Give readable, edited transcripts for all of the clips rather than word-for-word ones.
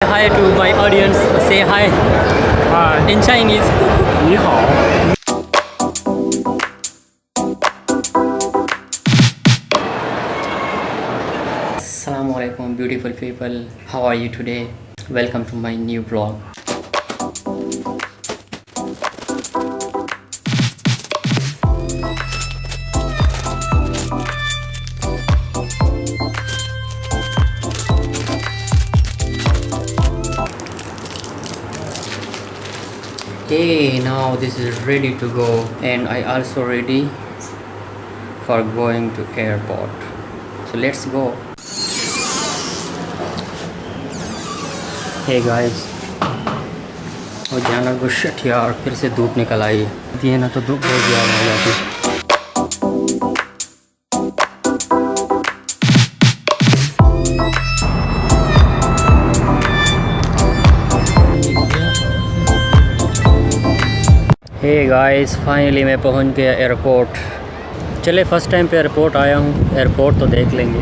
Hi to my audience. Say hi. Hi. In Chinese. 你好。 Assalamu alaikum beautiful people. How are you today? Welcome to my new vlog. Okay, now this is ready to go, and I also ready for going to airport. So let's go. Hey guys, और जाना को shit यार, फिर से धूप निकल आई है ना, तो धूप बहुत ज़्यादा हो जाती। हे गाइस, फाइनली मैं पहुंच गया एयरपोर्ट। चले, फर्स्ट टाइम पे एयरपोर्ट आया हूँ, एयरपोर्ट तो देख लेंगे।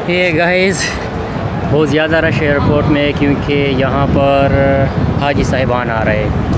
हे गाइस, बहुत ज़्यादा रश एयरपोर्ट में, क्योंकि यहाँ पर हाजी साहिबान आ रहे हैं।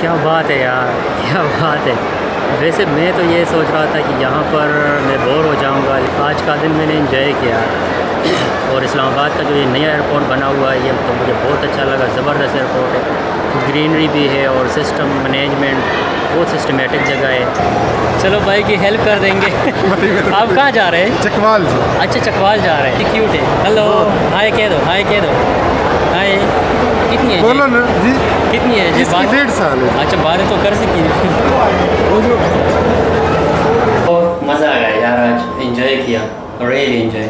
क्या बात है यार, क्या बात है। वैसे मैं तो ये सोच रहा था कि यहाँ पर मैं बोर हो जाऊँगा। आज का दिन मैंने एंजॉय किया, और इस्लामाबाद का जो ये नया एयरपोर्ट बना हुआ है, ये तो मुझे बहुत अच्छा लगा। ज़बरदस्त एयरपोर्ट है, ग्रीनरी भी है, और सिस्टम मैनेजमेंट बहुत सिस्टमेटिक जगह है। चलो भाई की हेल्प कर देंगे। आप कहाँ जा रहे हैं? चकवाल। अच्छा, चकवाल जा रहे हैं, क्यूट है। हेलो, हाय कह दो, हाय कह दो, हाय। कितनी है? बोलो ना जी। कितनी है जी? 1.5 साल है। अच्छा, 12 तो कर सकी। मज़ा आया यार, आज एंजॉय किया, रियली एंजॉय।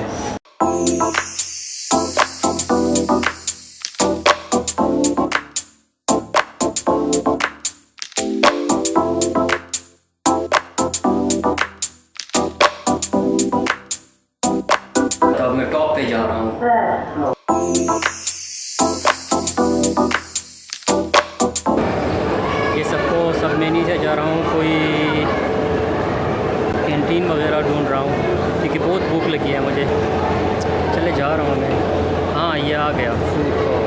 तो अब मैं टॉप पे जा रहा हूँ। ये सब मैं नीचे जा रहा हूँ, कोई कैंटीन वगैरह ढूंढ रहा हूँ, क्योंकि बहुत भूख लगी है मुझे। चले जा रहा हूँ मैं। हाँ, ये आ गया food court.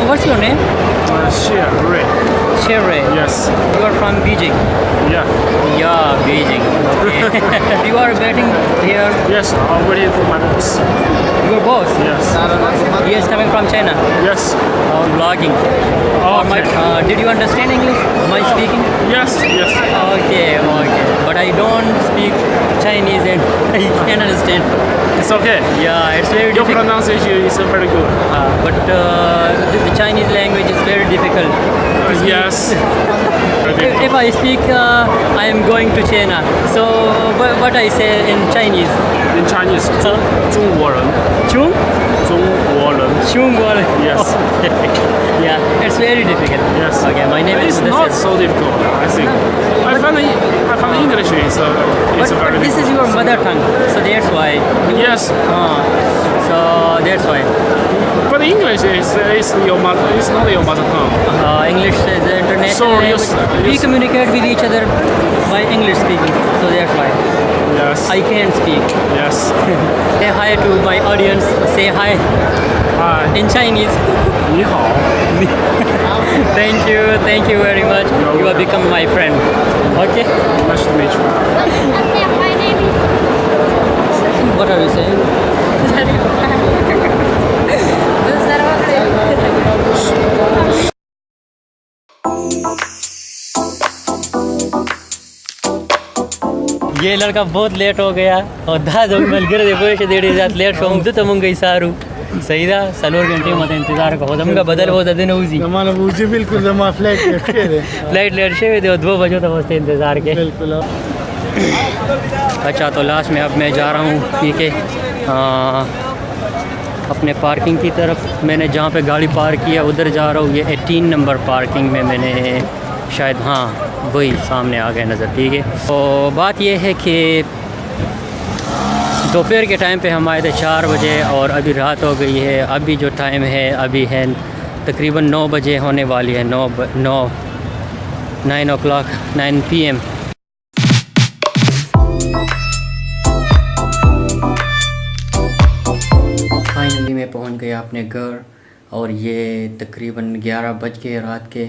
What's your name? Shayari. Shayari. Yes. You are from Beijing. Yeah. Yeah, Beijing. Okay. You are waiting here. Yes, I'm waiting for my boss. Your boss? Yes. He is coming from China. Yes. Vlogging. Okay. Did you understand English? My speaking? Yes. Yes. Okay. Okay. But I don't speak Chinese, and I can't understand. It's okay. Yeah, it's very Your difficult. pronunciation is very good. But the Chinese language is very difficult difficult. Yes. If I speak, I am going to China. So what I say in Chinese? In Chinese, 中国人. Chung? 中国人. Chungwal. Yes. Yeah, it's very difficult. Yes. Okay, my name It's is not Mudassir. so difficult, I think. I find English is But very this is difficult. your mother tongue, so that's why. Yes. So that's why. But English is your mother. It's not your mother tongue. English is the international So language. We communicate with each other by English speaking, so that's why. Yes. I can speak. Yes. Say hi to my audience. Say hi Hi. in Chinese. 你好. Thank you very much. You have become my friend. Okay. Nice to meet you. What are you saying? ये लड़का बहुत late हो गया और 10 मिल गिर पैसे देड़ी जात late show तो तुम गई सारू सही था सलोर घंटे मत इंतजार को तुमका बदल बहुत दिन उसी जमाना बूझी बिल्कुल जमा फ्लाइट लेट फ्लाइट लेट से 2 बजे तक बसते इंतजार के बिल्कुल. अच्छा तो लास्ट में अब मैं जा रहा हूँ ठीक है अपने पार्किंग की तरफ. मैंने जहाँ पे गाड़ी पार्क किया उधर जा रहा हूँ. ये 18 नंबर पार्किंग में मैंने शायद हाँ वही सामने आ गए नज़र. ठीक है तो बात यह है कि दोपहर के टाइम पे हम आए थे 4 बजे और अभी रात हो गई है. अभी जो टाइम है अभी है तकरीबन 9 बजे होने वाली है. 9 o'clock 9 PM. फाइनली मैं पहुंच गया अपने घर और ये तकरीबन 11 बज गए रात के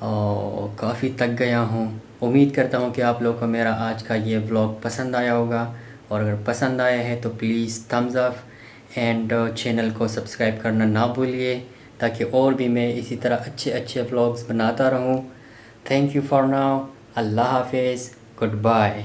और काफ़ी थक गया हूँ. उम्मीद करता हूँ कि आप लोगों को मेरा आज का ये व्लॉग पसंद आया होगा और अगर पसंद आया है तो please Thums up and channel को सब्सक्राइब करना ना भूलिए ताकि और भी मैं इसी तरह अच्छे व्लॉग्स बनाता रहूँ. Thank you for now. अल्लाह हाफिज़. Good bye.